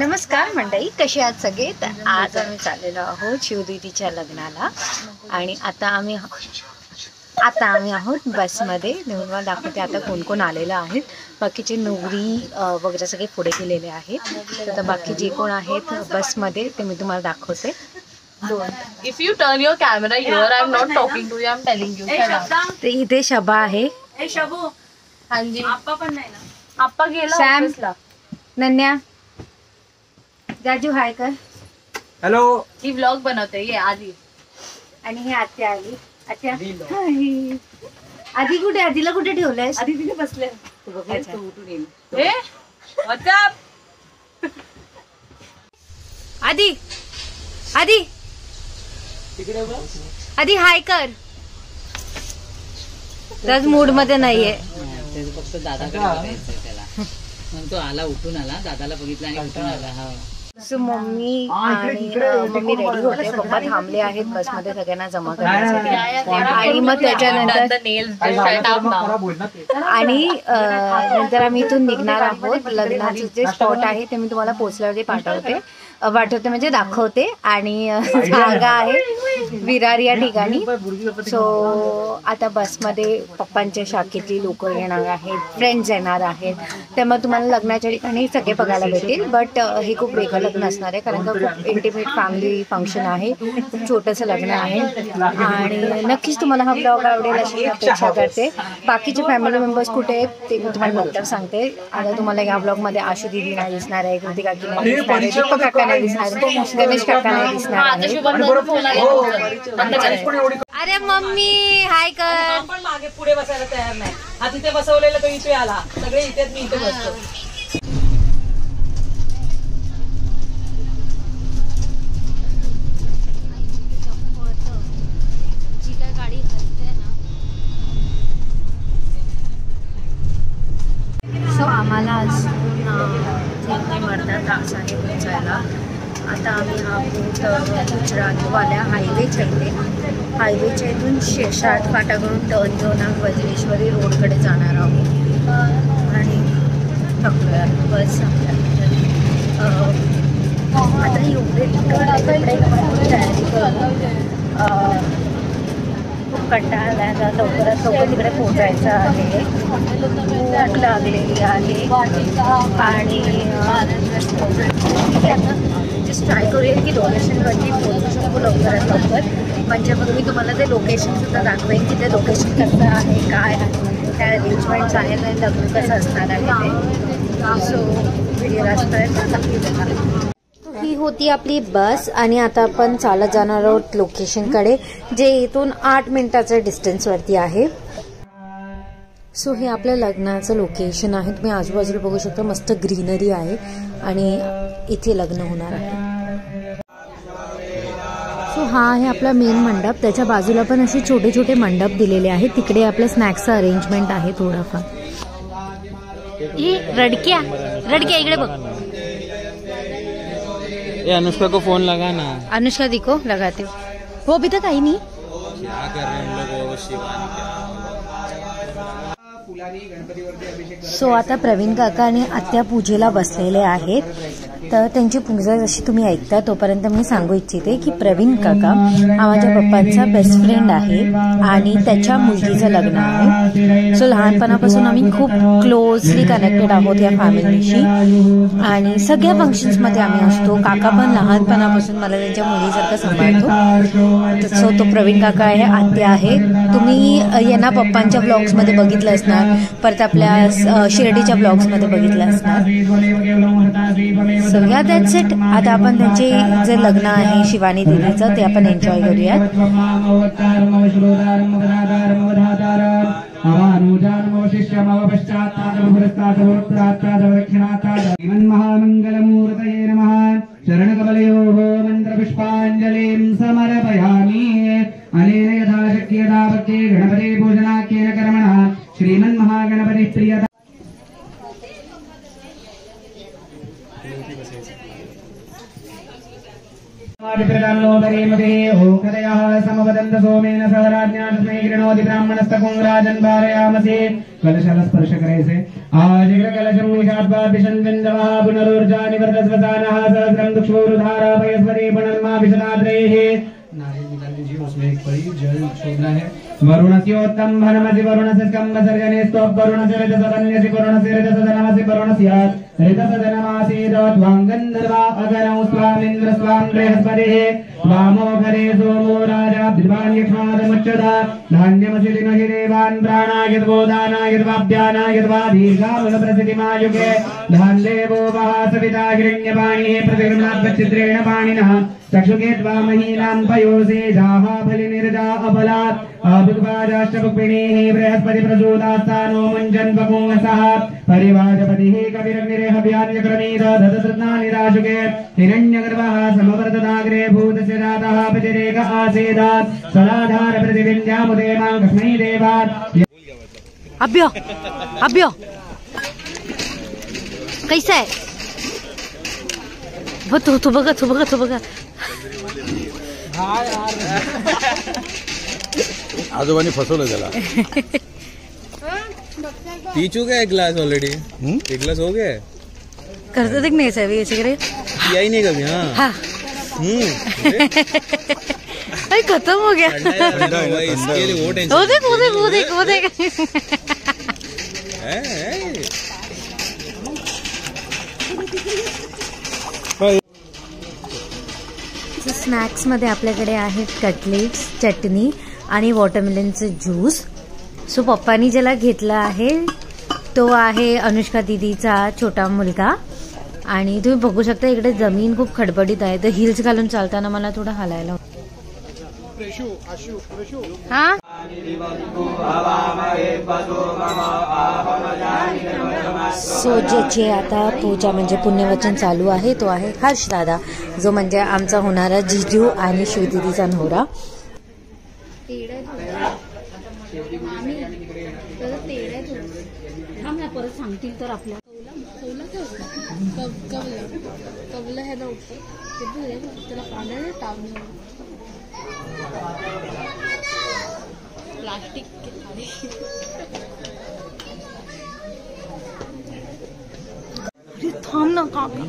नमस्कार मंडळी, कसे आहात सगळे? तर आज आम्ही चाललेलो आहोत शिवदीदीच्या लग्नाला आणि आता आम्ही आहोत बसमध्ये. तुम्हाला दाखवते आता कोण कोण आलेलं आहेत. बाकीचे नवरी वगैरे सगळे पुढे गेलेले आहेत. तर बाकी जे कोण आहेत बसमध्ये ते मी तुम्हाला दाखवते. If you turn your camera here, I'm not talking to you, I'm telling you. ते इथे शबा आहे. हाँ जी, आप्पा पण नाही ना. आप्पा गेला सॅम, ऑफिसला. नन्या, राजू हाय कर. हॅलो. ही व्लॉग बनवते ये आधी. आणि ही आत्या आली. आत्या आधी कुठे? आधीला कुठे ठेवलंय? आधी तिथे बसले. तू बघायचं उठून येईल. ए व्हॉट्सअप. आधी आधी आधी हाय कर. त्याच मूड मध्ये नाहीये. फक्त दादाकडे बघायचं त्याला. मग तो आला, उठून आला, दादाला बघितला आणि उठून आला. हा सो मम्मी रेडी होते. पप्पा थांबले आहेत बसमध्ये सगळ्यांना जमा करण्यासाठी. आणि मग त्याच्यानंतर आणि नंतर आम्ही इथून निघणार आहोत. लग्नाचं जे स्पॉट आहे ते मी तुम्हाला पोचल्यावरती पाठवते म्हणजे दाखवते. आणि जागा आहे विरार या ठिकाणी. सो आता बसमध्ये पप्पांच्या शाखेतली लोक येणार आहेत, फ्रेंड्स येणार आहेत. त्यामुळे तुम्हाला लग्नाच्या ठिकाणी सगळे बघायला भेटेल. बट हे खूप वेगळं लग्न असणार आहे कारण का खूप इंटिमेट फॅमिली फंक्शन आहे. खूप छोटंसं लग्न आहे आणि नक्कीच तुम्हाला हा ब्लॉग आवडेल अशी अपेक्षा करते. बाकीचे फॅमिली मेंबर्स कुठे आहेत ते मी तुम्हाला नंतर सांगते. आता तुम्हाला या ब्लॉगमध्ये आशू दीदी नाही दिसणार आहे, कृतिका की नाही दिसणार आहे, दीपक काका नाही दिसणार आहे, गणेश काका नाही दिसणार आहे. अरे मम्मी हाय कर. पण मागे पुढे बसायला तयार नाही. हा तिथे बसवलेला तो इथे आला. सगळे इथेच, मी इथे बसतो. सो आम्हाला अजून अर्धा तास आहे पोचायला. आता आम्ही आहोत गुजरातवाल्या हायवेच्या इथे. हायवेच्या इथून शेषाट फाटाकडून टर्न घेऊन आम्ही वज्रेश्वरी रोडकडे जाणार आहोत. आणि बघूया बस आता एवढे तयारी करू. खूप कंटाळा आला. लवकरात लवकर तिकडे पोचायचं आहे. भूक लागलेली आहे आणि जस्ट ट्राय करूया की लोकेशनवरती पोहोचू शकतो लवकरात लवकर. म्हणजे मग मी तुम्हाला ते लोकेशनसुद्धा दाखवेन की ते लोकेशन कसं आहे, काय आहे, काय अरेंजमेंट्स आहेत आणि लग्न कसं असणार आहे ते. सो व्हिडिओ असतं. ही होती आपली बस आणि आता आपण चालत जाणार आहोत लोकेशनकडे, जे इथून 8 मिनिटाच्या डिस्टन्सवरती आहे. सो हे आपल्या लग्नाचं लोकेशन आहे. तुम्ही आजूबाजूला बघू शकता, मस्त ग्रीनरी आहे आणि इथे लग्न होणार आहे. सो हा आहे आपला मेन मंडप. त्याच्या बाजूला पण असे छोटे छोटे मंडप दिलेले आहेत. तिकडे आपल्या स्नॅक्सचं अरेंजमेंट आहे थोडाफार. ही रडक्या इकडे बघ. अनुष्का को फोन लगा ना. अनुष्का दिखो लगाते हो. अभी तक आई नहीं. क्या कर रहे हैं हम लोग? शिवानी क्या. सो आता प्रवीण काका आणि आत्या पूजेला बसलेले आहेत. तर त्यांची पूजा जशी तुम्ही ऐकता तोपर्यंत मी सांगू इच्छिते की प्रवीण काका हा माझ्या पप्पांचा बेस्ट फ्रेंड आहे आणि त्याच्या मुलगीचं लग्न आहे. सो लहानपणापासून आम्ही खूप क्लोजली कनेक्टेड आहोत या फॅमिलीशी आणि सगळ्या फंक्शन्समध्ये आम्ही असतो. काका पण लहानपणापासून मला त्यांच्या मुलीसारखं सांभाळतो. सो तो प्रवीण काका आहे, आत्या आहे. तुम्ही यांना पप्पांच्या ब्लॉग्समध्ये बघितलं असणार, परत आपल्या शिर्डीच्या ब्लॉग्समध्ये बघितलं असणार. सगळ्या दॅट्स इट. आता आपण त्यांचे जे लग्न आहे शिवानी दिदीचं ते आपण एन्जॉय करूयात. महामंगलमूर्तये नमः. शरणकमलयोः मन्त्रपुष्पाञ्जलिं समर्पयामि. अनेन यथाशक्यता भक्ते गणपते पूजनाख्येन कर्मणः श्रीमन्महागणपति प्रियता. समवदन्त सोमेन सह राज्ञा तस्मै गृणोति ब्राह्मणस्तकुं राजन् वारयामसे. कलशल स्पर्श करे से आजिग्रकलशं निषाद्वाभिषन्विन्दवः पुनरुर्जा निवर्तस्वसानः सहस्रं दुक्षोरुधारा भयस्वरे पुनर्मा विशदाद्रैः नारियल निकाल लीजिए, उसमें एक परी जल छोड़ना है। वरुणस्योत्तम भनमसि वरुणस्य स्कम्भ सर्जने स्तोप वरुणस्य रजसदन्यसि वरुणस्य रजसदनमसि वरुणस्यात् रजसदनमासीदत्वां गन्धर्वा अगनौ स्वामिन्द्र स्वां बृहस्पतिः वामो घरे सोमो राजा विद्वान् यक्ष्मादमुच्यता धान्यमसि दिनहि देवान् प्राणायद्वो दानायद्वाभ्यानायद्वा दीर्घामुलप्रसिद्धिमायुगे धान्देवो वः सविता हिरण्यपाणिः प्रतिगृह्णाद्वच्छिद्रेण पाणिनः चक्षुके त्वामहीनां पयोसे जाहा बलिनिर्जा अबलात् अभुग्वाजाष्टपुक्मिणीः बृहस्पति प्रचोदास्तानो मुञ्जन् बपुंसः परिवाजपतिः कविरग्निरेहव्यान्यक्रमीत ददतृत्नानि राजुके हिरण्यगर्भः समवर्तदाग्रे भूतस्य जातः पतिरेक आसीदात् सदाधार प्रतिविन्द्यामुदे मां कस्मै देवात् अभ्यो अभ्यो कैसा आहे हो तू बघा आजोबांनी फसवलं त्याला. पी चुका है ग्लास ऑलरेडी. एक ग्लास हो गया. करते देख नहीं सर ऐसे करे किया ही नहीं कभी. हाँ. अरे खत्म हो गया. इसके लिए वो टेंशन. वो देख स्नॅक्स मध्ये आपल्याकडे आहेत कटलेट्स, चटणी आणि वॉटरमेलनचे ज्यूस. सो पप्पानी ज्याला घेतला आहे तो आहे अनुष्का दीदीचा छोटा मुलगा. आणि तुम्ही बघू शकता इकडे जमीन खूप खडबडीत आहे, तर हिल्स घालून चालताना मला थोडं हालायला. हा सो ज्याची आता पूजा म्हणजे पुण्यवचन चालू आहे तो आहे हर्ष दादा, जो म्हणजे आमचा होणारा जिजू आणि शिवदीदीचा नवरा. परत सांगतील तर आपल्या कवलं है ना त्याला पाण्याने टाकून प्लास्टिक थांब ना काका.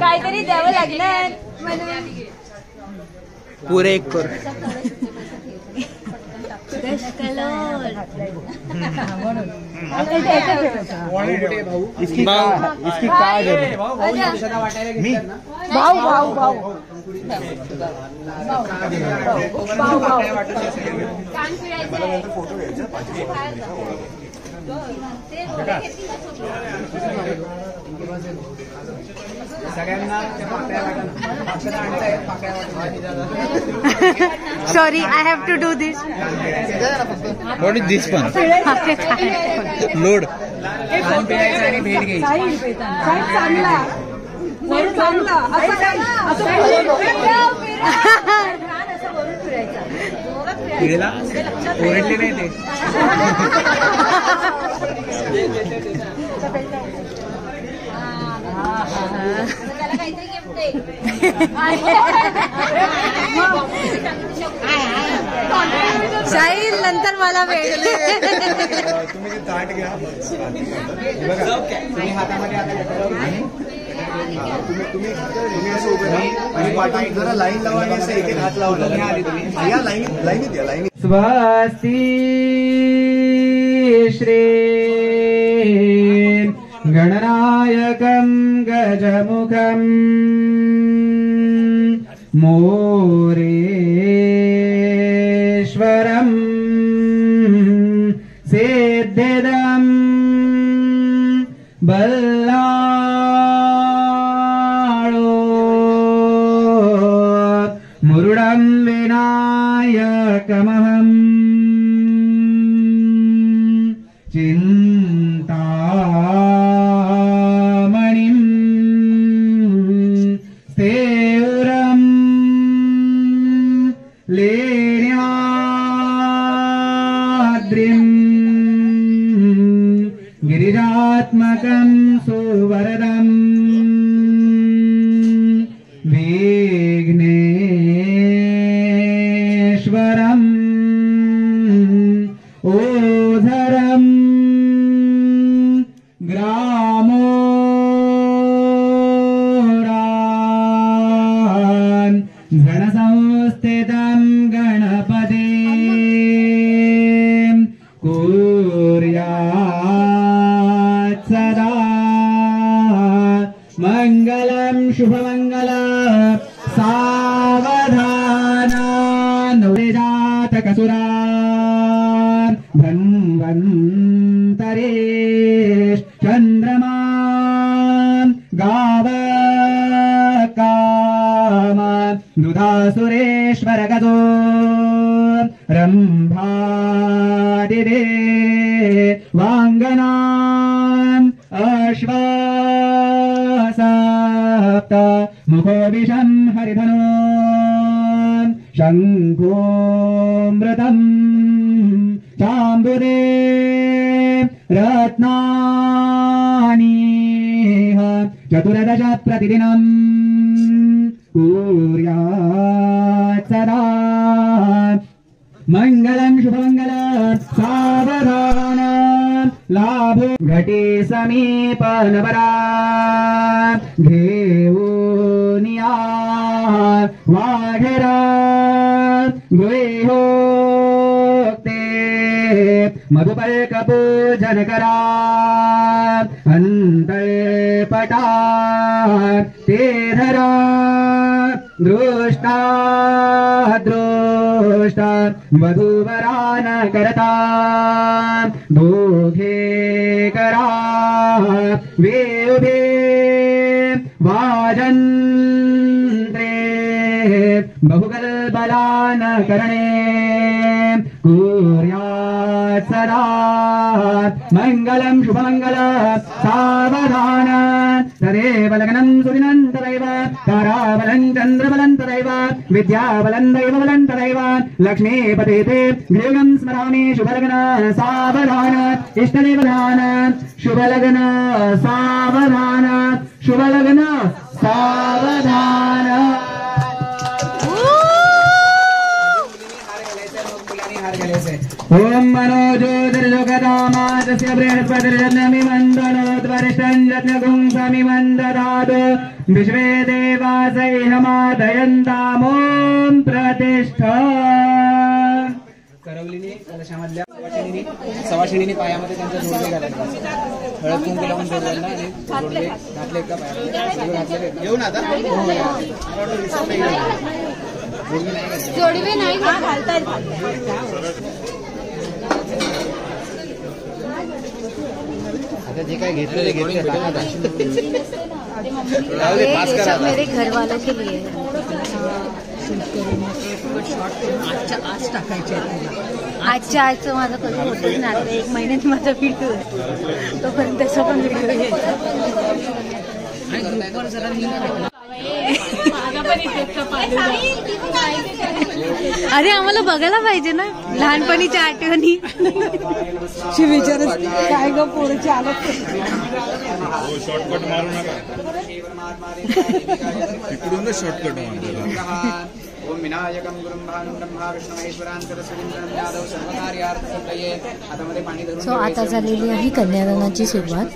काहीतरी द्यावं लागलं पुरे एक कर. इसकी काय Sorry, I have to do this. What is this one? Load. ओरडले नाही ते. शाहील नंतर मला वेळ. तुम्ही ते ताट घ्या. तुम्ही हातामध्ये तुम्ही असं उभे राहा आणि पाठी जरा लाईन लावा आणि असं एक हात लावला या लाईनीत या लाईनीत. स्वस्ती श्री गणनायकं गजमुखं मोरेश्वरं सिद्धिदं बल्लाळो मुरुडं विनायकमहं चिन्तामणिं स्थिरं लेण्याद्रिं गिरिजात्मकं सुवरदं विघ्नेश्वरं शुभमंगल सावधान नवजातकसुरा धन्वन्तरे चन्द्रमा गावकाम दुधासुरेश्वरगतो रम्भादिदे वाङ्गनाम् अश्वासप्त मुखोऽभिषं हरिधनो शङ्खोऽमृतम् चाम्बुरे रत्नानीह चतुर्दश प्रतिदिनम् कुर्यात् सदा मङ्गलं शुभमङ्गलं सावधान लाभो घटे समीपनवरा घेऊनिया वाढरा गृहोक्ते मधुपर्कपूजन करा अन्तर्पटा ते धरा दृष्टा दृष्टा वधूवरान करता दोघे करा वे उभे वाजन्त्रे बहुकल्बलान करणे कुर्यात् सदा मङ्गलं शुभमङ्गलं सावधान तदेव लग्नं सुदिनं तदैव ताराबलं चन्द्रबलं तदैव विद्याबलं दैवबलं तदैव लक्ष्मीपते ते गृहं स्मरामि शुभलग्न सावधान इष्टदेवधान शुभलग्न सावधान शुभलग्न सावधान ओम मनोज्योतिर्लोकदामातस्य बृहस्पतिर्जन्यमिमन्दनोद्वरिष्ठं यज्ञगुंसमिमन्ददात् विश्वे देवासैहमादयन्तामों प्रतिष्ठा करवलीने कलशामधल्या सवाशिणीने पायामध्ये त्यांचा जोडवे घालायचा हळद कुंकू लावून जोडव्यांना आणि जोडवे घातले का पायामध्ये घातले येऊन आता जोडवे नाही घालतात आता जे काय घेतलं ते घेतलं ये सब मेरे घर वालों के लिए आजच्या आजचं माझं कधी होतच नाही 1 महिन्यात माझा व्हिडिओ तोपर्यंत त्याचा पण व्हिडिओ घ्यायचा अरे आम्हाला बघायला पाहिजे ना लहानपणीच्या आठवणी विचार काय ग पोरची आलत शॉर्टकट मारू नका तिकडूनच शॉर्टकट मारतो ओम विनायकं गुरुं भानुं ब्रह्मा विष्णु महेश्वरान् सरस्वतीं यादव सर्वकार्यार्थसिद्धये हातामध्ये पाणी धरून सो आता झालेली आहे कन्यादानाची सुरुवात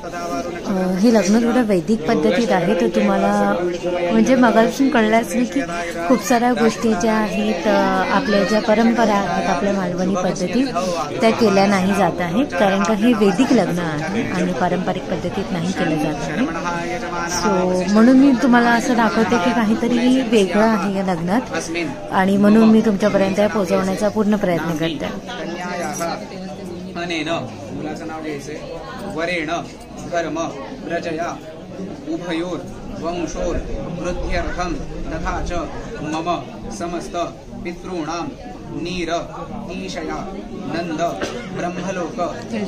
हे लग्न थोडं वैदिक पद्धतीत आहे तर तुम्हाला म्हणजे मगापासून कळलं असेल की खूप साऱ्या गोष्टी ज्या आहेत आपल्या ज्या परंपरा आहेत आपल्या मालवणी पद्धतीत त्या केल्या नाही जात आहेत कारण का हे वैदिक लग्न आहे आणि पारंपरिक पद्धतीत नाही केलं जात आहे सो म्हणून मी तुम्हाला असं दाखवते की काहीतरी वेगळं आहे या लग्नात आणि म्हणून मी तुमच्यापर्यंत पोहोचवण्याचा पूर्ण प्रयत्न करते मुलाचं नाव घ्यायचंय वरेण धर्म रजया उभयोर वंशोर वृद्ध्यर्थम तथा च मम समस्त पितॄणां नीर ईशया नंद ब्रह्मलोक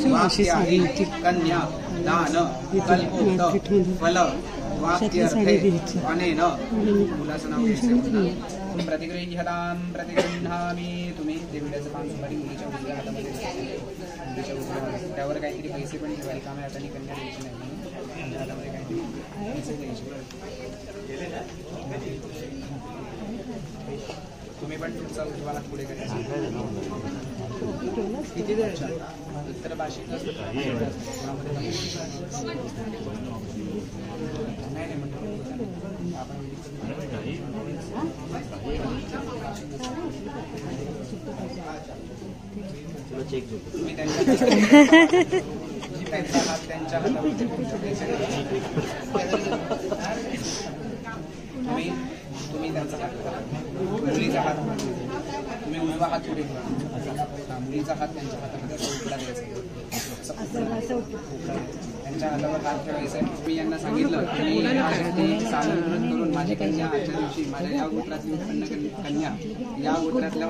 वाप्याहि कन्या दान कल्पोक्त फल वाप्यर्थे अनेन मुलाचं नाव घ्यायचंय प्रतिगृह्यतां प्रतिगृह्णामि तुम्ही देवीचं पान सुपारी मुलीच्या उजव्या हातामध्ये त्यावर काहीतरी पैसे पण ठेवायला काम आहे हाताने कन्या द्यायची नाही हातामध्ये काहीतरी पैसे द्यायचे तुम्ही पण तुमचा उजवाला पुढे करायचं किती द्यायचं उत्तर भाषिक नाही आपण तुम्ही त्यांच्या हातावर तुम्ही त्यांचा हात धरा. मुलीचा हात तुम्ही उजवा हात पुढे ठेवा. मुलीचा हात त्यांच्या हातामध्ये उकडा द्यायचा. त्यांच्या हातावर हात ठेवायचा. मी यांना सांगितलं की सानुग्रहण करून माझी कन्या आजच्या दिवशी माझ्या या गोत्रातली उत्पन्न कन्या या गोत्रातल्या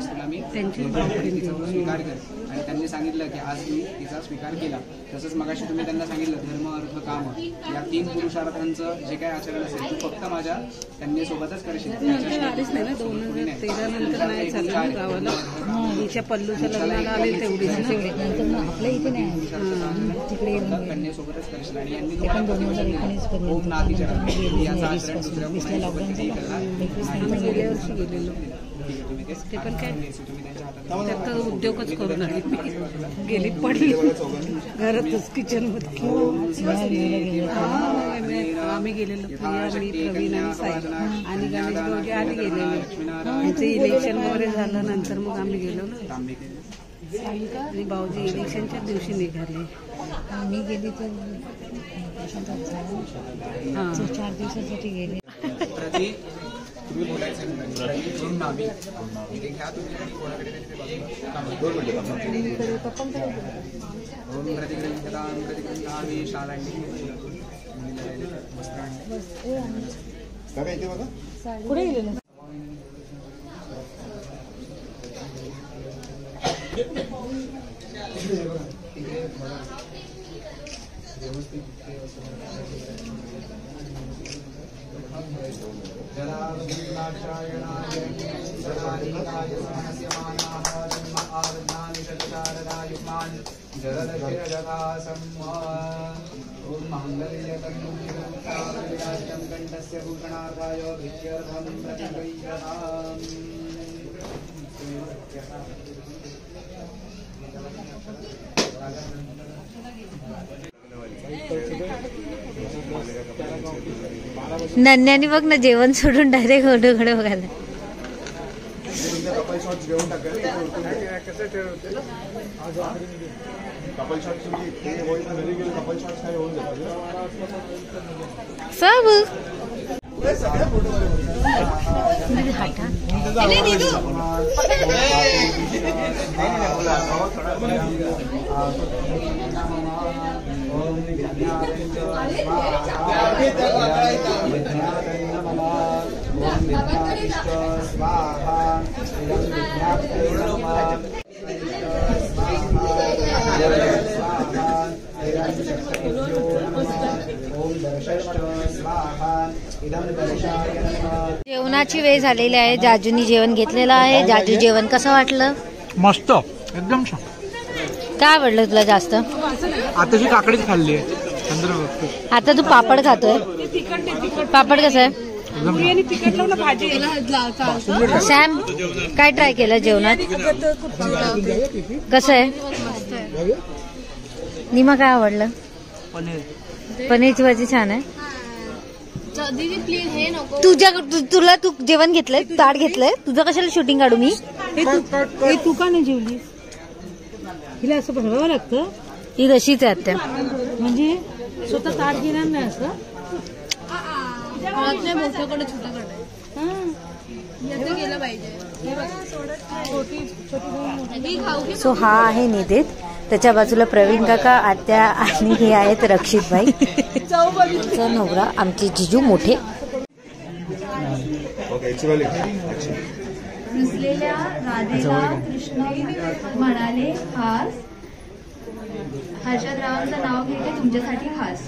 तुला मी तिचा स्वीकार कर. आणि त्यांनी सांगितलं की आज मी तिचा स्वीकार केला. तसंच मगाशी तुम्ही त्यांना सांगितलं धर्म अर्थ काम या 3 पुरुषार्थांचं जे काही आचरण असेल तू फक्त माझ्या कन्येसोबतच करशील. 2013 नंतर नाही चाललं गावाला. तिच्या पल्लूच्या लग्नाला आले तेवढीच आपल्या इथे नाही कन्येसोबतच करशील. आणि यांनी ओम नाथीच्या याचा आचरण दुसऱ्या कोणासोबतही करणार नाही. गेल्या वर्षी गेलेलो ते पण काय त्यात उद्योगच करून आली गेली पडली घरातच किचनमध्ये. आम्ही गेलेलो प्रिया मी प्रवीण आणि साई आणि गणेश भाऊजी आधी गेलेलो. त्यांचं इलेक्शन वगैरे झालं नंतर मग आम्ही गेलो ना. आणि भाऊजी इलेक्शनच्या दिवशी निघाले. आम्ही गेली तर 4 दिवसासाठी गेले. तुम्ही बोलायचं नामी इथे घ्या तुम्ही कोणाकडे ओम प्रतिग्रही शालांनी पुढे गेलेलो. कंठस्य भूषणार्थाय भित्यर्थं प्रतिगृह्यताम्. नन्यानी बघ ना जेवण सोडून डायरेक्ट ओढूकडे बघायला. सब जेवणाची वेळ झालेली आहे. जाजूनी जेवण घेतलेलं आहे. जाजू जेवण कसं वाटलं? मस्त एकदम छान. काय आवडलं तुला जास्त? आताची काकडीच खाल्ली आहे. आता तू पापड खातोय. पापड कसं आहे? सॅम काय ट्राय केलं जेवणात? कसं आहे? निमा काय आवडलं? पनीरची भाजी छान आहे. तुला तू जेवण घेतलंय? ताट घेतलंय? तुझं कशाला शूटिंग काढू मी? तू का नाही जेवली? हिला असं बनवावं लागतं. ही तशीच आहे आत्या. म्हणजे स्वतः ताट घेणार नाही असं. मोठ्याकडे छोट्याकडे गेलं पाहिजे. सो हा आहे निदेत. त्याच्या बाजूला प्रवीण काका, आत्या आणि हे आहेत रक्षित भाई नवरा आमचे जिजू मोठे. रुसलेल्या राधेला कृष्ण म्हणाले खास. हर्षदरावांचं नाव घेते तुमच्यासाठी खास.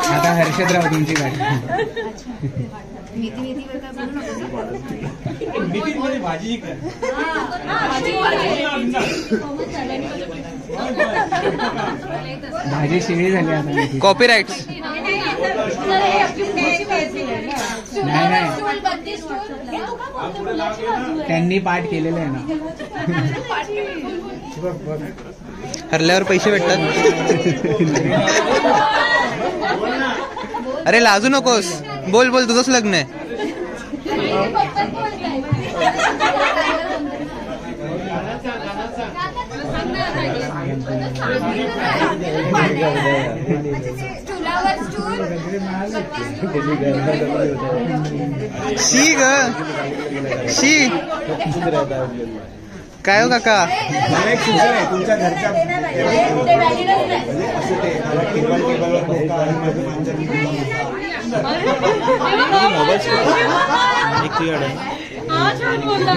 आता हर्षदराव तुमची गाडी. नीतीवर काय बोलू भाजी शिळी झाली आता. कॉपीराईट नाही त्यांनी पाठ केलेलं आहे ना. हरल्यावर पैसे भेटतात. अरे लाजू नकोस. बोल बोल तुझंच लग्न आहे. शी ग शी काय हो काका मला एक सूचना आहे तुमच्या घरच्या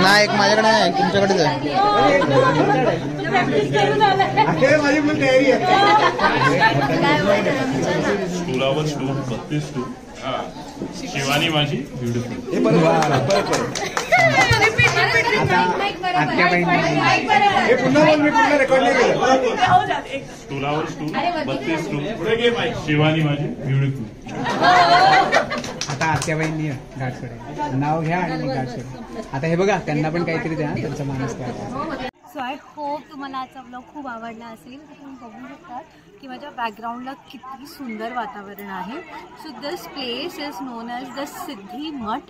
नाही एक माझ्याकडे आहे तुमच्याकडेच आहे माझी पण तयारी आहे स्टूलावर स्टूल 32 स्टूल शिवानी माझी ब्युटिफुल स्टूलावर स्टूल 32 स्टूल शिवानी माझी ब्युटिफुल. आता आत्याबाईंनी गाठ सोडे नाव घ्या आणि गाठ सोडे. आता हे बघा त्यांना पण काहीतरी द्या त्यांचा मानस काय. सो आय होप तुम्हाला आजचा ब्लॉग खूप आवडला असेल. तर तुम्ही बघू शकता की माझ्या बॅकग्राऊंडला किती सुंदर वातावरण आहे. So this place is known as the Siddhi Math.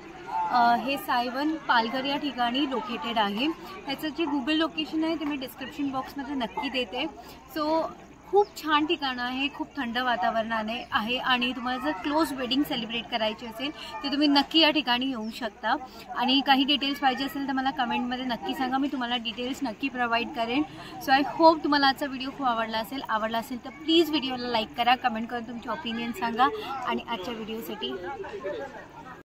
हे सायवन पालघर या ठिकाणी लोकेटेड आहे. ह्याचं जे गुगल लोकेशन आहे ते मी डिस्क्रिप्शन बॉक्समध्ये नक्की देते. सो खूप छान ठिकाण आहे, खूप थंड वातावरणाने आहे आणि तुम्हाला जर क्लोज वेडिंग सेलिब्रेट करायची असेल तर तुम्ही नक्की या ठिकाणी येऊ शकता. आणि काही डिटेल्स पाहिजे असेल तर मला कमेंटमध्ये नक्की सांगा, मी तुम्हाला डिटेल्स नक्की प्रोव्हाइड करेन. सो आय होप तुम्हाला आजचा व्हिडिओ खूप आवडला असेल तर प्लीज व्हिडिओला लाईक करा, कमेंट करून तुमचे ओपिनियन सांगा आणि आजच्या व्हिडिओसाठी